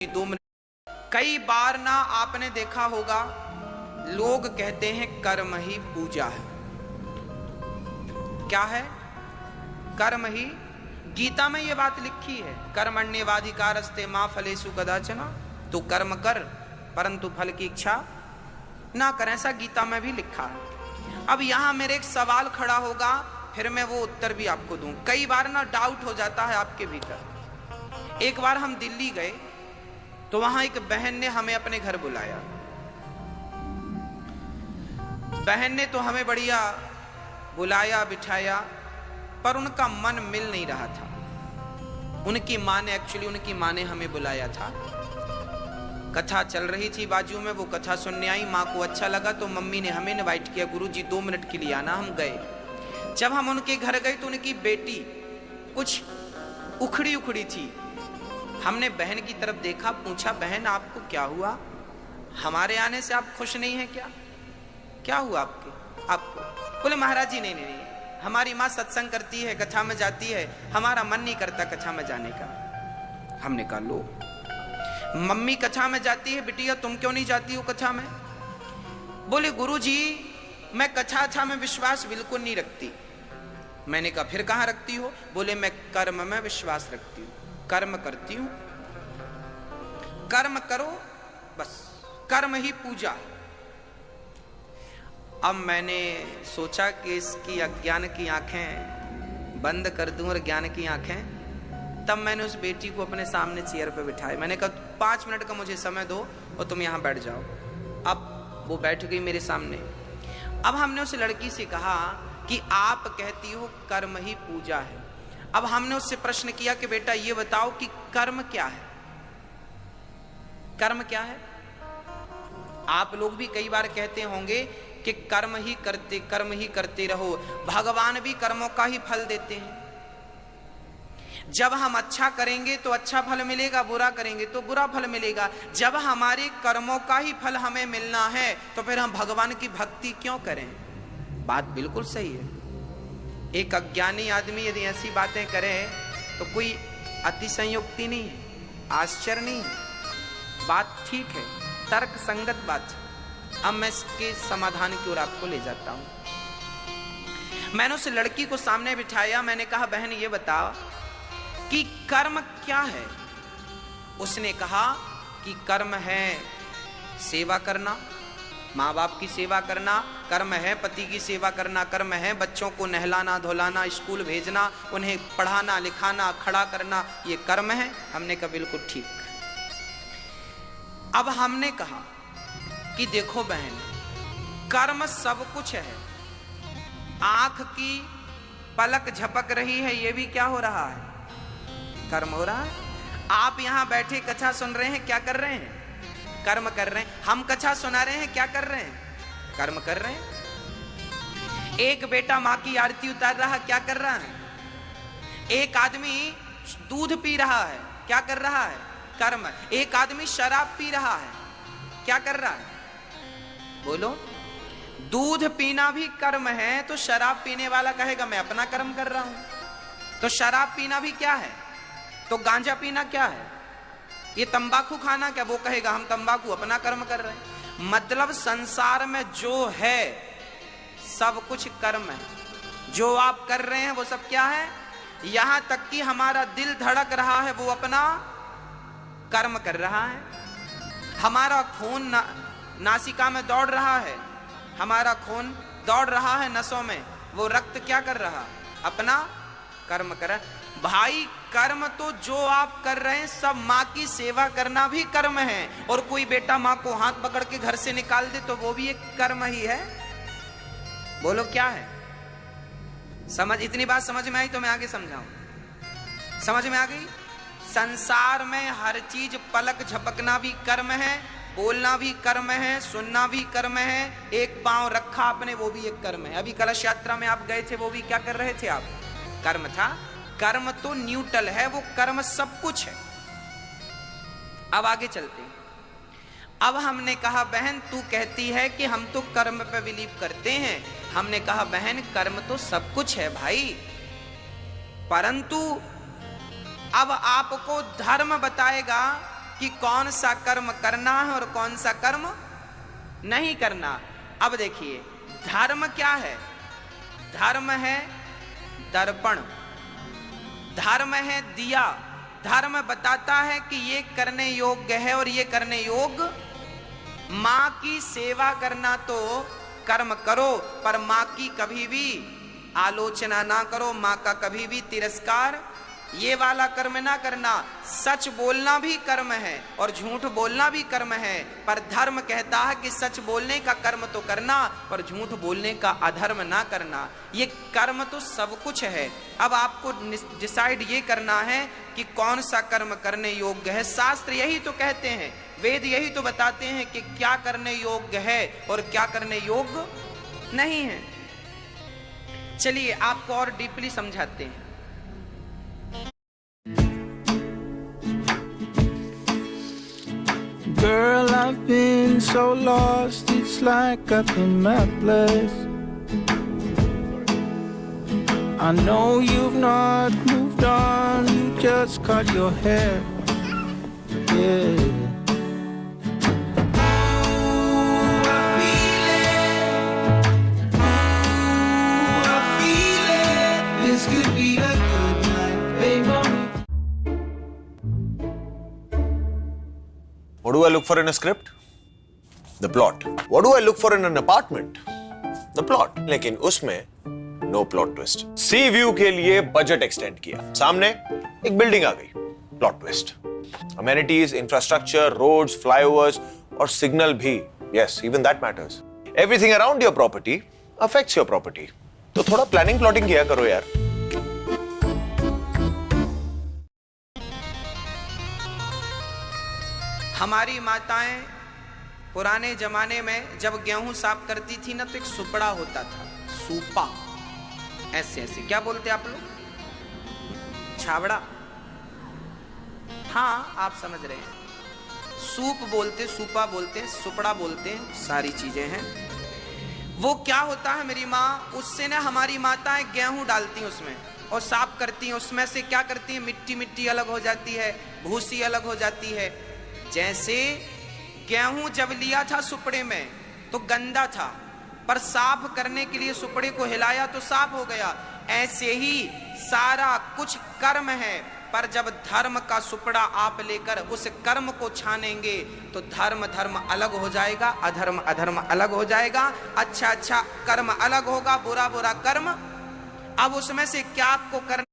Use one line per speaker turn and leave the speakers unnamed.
कई बार ना आपने देखा होगा लोग कहते हैं कर्म ही पूजा है। क्या है? कर्म ही। गीता में ये बात लिखी है, कर्मण्येवाधिकारस्ते मा फलेषु कदाचन। तो कर्म कर परंतु फल की इच्छा ना कर, ऐसा गीता में भी लिखा है। अब यहां मेरे एक सवाल खड़ा होगा, फिर मैं वो उत्तर भी आपको दूं। कई बार ना डाउट हो जाता है आपके भीतर। एक बार हम दिल्ली गए तो वहां एक बहन ने हमें अपने घर बुलाया। बहन ने तो हमें बढ़िया बुलाया बिठाया, पर उनका मन मिल नहीं रहा था। उनकी माँ ने हमें बुलाया था। कथा चल रही थी बाजू में, वो कथा सुनने आई। माँ को अच्छा लगा तो मम्मी ने हमें इनवाइट किया, गुरुजी 2 मिनट के लिए आना। हम गए। जब हम उनके घर गए तो उनकी बेटी कुछ उखड़ी उखड़ी थी। हमने बहन की तरफ देखा, पूछा बहन आपको क्या हुआ? हमारे आने से आप खुश नहीं है क्या? क्या हुआ आपको? बोले महाराज जी नहीं, हमारी माँ सत्संग करती है, कथा में जाती है, हमारा मन नहीं करता कथा में जाने का। हमने कहा लो, मम्मी कथा में जाती है, बिटिया तुम क्यों नहीं जाती हो कथा में? बोले गुरुजी मैं कथा में विश्वास बिल्कुल नहीं रखती। मैंने कहा फिर कहां रखती हो? बोले मैं कर्म में विश्वास रखती हूँ, कर्म करती हूं। कर्म करो बस, कर्म ही पूजा। अब मैंने सोचा कि इसकी अज्ञान की आंखें बंद कर दूं और ज्ञान की आंखें। तब मैंने उस बेटी को अपने सामने चेयर पे बिठाया। मैंने कहा 5 मिनट का मुझे समय दो और तुम यहां बैठ जाओ। अब वो बैठ गई मेरे सामने। अब हमने उस लड़की से कहा कि आप कहती हो कर्म ही पूजा है। अब हमने उससे प्रश्न किया कि बेटा ये बताओ कि कर्म क्या है? कर्म क्या है? आप लोग भी कई बार कहते होंगे कि कर्म ही करते रहो। भगवान भी कर्मों का ही फल देते हैं। जब हम अच्छा करेंगे तो अच्छा फल मिलेगा, बुरा करेंगे तो बुरा फल मिलेगा। जब हमारे कर्मों का ही फल हमें मिलना है तो फिर हम भगवान की भक्ति क्यों करें? बात बिल्कुल सही है। एक अज्ञानी आदमी यदि ऐसी बातें करे तो कोई अतिशयोक्ति नहीं है, आश्चर्य नहीं है, बात ठीक है, तर्क संगत बात है। अब मैं इसके समाधान की ओर आपको ले जाता हूं। मैंने उस लड़की को सामने बिठाया। मैंने कहा बहन ये बताओ कि कर्म क्या है? उसने कहा कि कर्म है सेवा करना, माँ बाप की सेवा करना, कर्म है पति की सेवा करना, कर्म है बच्चों को नहलाना धुलाना, स्कूल भेजना, उन्हें पढ़ाना लिखाना, खड़ा करना, ये कर्म है। हमने कहा बिल्कुल ठीक। अब हमने कहा कि देखो बहन, कर्म सब कुछ है। आंख की पलक झपक रही है, ये भी क्या हो रहा है? कर्म हो रहा है। आप यहां बैठे कथा सुन रहे हैं, क्या कर रहे हैं? कर्म कर रहे हैं। हम कथा सुना रहे हैं, क्या कर रहे हैं? कर्म कर रहे हैं। एक बेटा मां की आरती उतार रहा, क्या कर रहा है? एक आदमी दूध पी रहा है, क्या कर रहा है? कर्म। एक आदमी शराब पी रहा है, क्या कर रहा है? बोलो। दूध पीना भी कर्म है, तो शराब पीने वाला कहेगा मैं अपना कर्म कर रहा हूं। तो शराब पीना भी क्या है? तो गांजा पीना क्या है? ये तंबाकू खाना क्या? वो कहेगा हम तंबाकू अपना कर्म कर रहे हैं। मतलब संसार में जो है सब कुछ कर्म है। जो आप कर रहे हैं वो सब क्या है? यहां तक कि हमारा दिल धड़क रहा है, वो अपना कर्म कर रहा है। हमारा खून नासिका में दौड़ रहा है, हमारा खून दौड़ रहा है नसों में, वो रक्त क्या कर रहा? अपना कर्म कर रहा है। भाई कर्म तो जो आप कर रहे हैं सब, माँ की सेवा करना भी कर्म है। और कोई बेटा माँ को हाथ पकड़ के घर से निकाल दे तो वो भी एक कर्म ही है। बोलो क्या है? समझ, इतनी बात समझ में आई तो मैं आगे समझाऊं। समझ में आ गई? संसार में हर चीज, पलक झपकना भी कर्म है, बोलना भी कर्म है, सुनना भी कर्म है, एक पांव रखा आपने वो भी एक कर्म है। अभी कलश यात्रा में आप गए थे, वो भी क्या कर रहे थे आप? कर्म था। कर्म तो न्यूट्रल है, वो कर्म सब कुछ है। अब आगे चलते हैं। अब हमने कहा बहन तू कहती है कि हम तो कर्म पे बिलीव करते हैं। हमने कहा बहन कर्म तो सब कुछ है भाई, परंतु अब आपको धर्म बताएगा कि कौन सा कर्म करना है और कौन सा कर्म नहीं करना। अब देखिए धर्म क्या है? धर्म है दर्पण, धर्म है दिया। धर्म बताता है कि ये करने योग्य है और ये करने योग्य। माँ की सेवा करना तो कर्म करो, पर माँ की कभी भी आलोचना ना करो, माँ का कभी भी तिरस्कार ये वाला कर्म ना करना। सच बोलना भी कर्म है और झूठ बोलना भी कर्म है, पर धर्म कहता है कि सच बोलने का कर्म तो करना, पर झूठ बोलने का अधर्म ना करना। ये कर्म तो सब कुछ है। अब आपको डिसाइड ये करना है कि कौन सा कर्म करने योग्य है। शास्त्र यही तो कहते हैं, वेद यही तो बताते हैं कि क्या करने योग्य है और क्या करने योग्य नहीं है। चलिए आपको और डीपली समझाते हैं।
Girl, I've been so lost, it's like I've been mapless. I know you've not moved on, you just cut your hair. Yeah. This could be a good night, baby.
What do I look for in a script? The plot. What do I look for in an apartment? The plot. लेकिन उसमें no plot twist. सी view के लिए budget extend किया, सामने एक building आ गई, plot twist. Amenities, infrastructure, roads, flyovers और signal भी, yes, even that matters. Everything around your property affects your property. तो थोड़ा प्लानिंग प्लॉटिंग किया करो यार।
हमारी माताएं पुराने जमाने में जब गेहूं साफ करती थी ना, तो एक सुपड़ा होता था, सूपा, ऐसे ऐसे, क्या बोलते आप लोग? छाबड़ा। हाँ आप समझ रहे हैं, सूप बोलते, सूपा बोलते, सुपड़ा बोलते, सारी चीजें हैं। वो क्या होता है मेरी माँ, उससे ना हमारी माताएं गेहूं डालती हैं उसमें और साफ करती हैं। उसमें से क्या करती हैं, मिट्टी मिट्टी अलग हो जाती है, भूसी अलग हो जाती है। जैसे गेहूं जब लिया था सुपड़े में तो गंदा था, पर साफ करने के लिए सुपड़े को हिलाया तो साफ हो गया। ऐसे ही सारा कुछ कर्म है, पर जब धर्म का सुपड़ा आप लेकर उस कर्म को छानेंगे तो धर्म धर्म अलग हो जाएगा, अधर्म अधर्म अलग हो जाएगा, अच्छा अच्छा कर्म अलग होगा, बुरा बुरा कर्म। अब उसमें से क्या आपको करना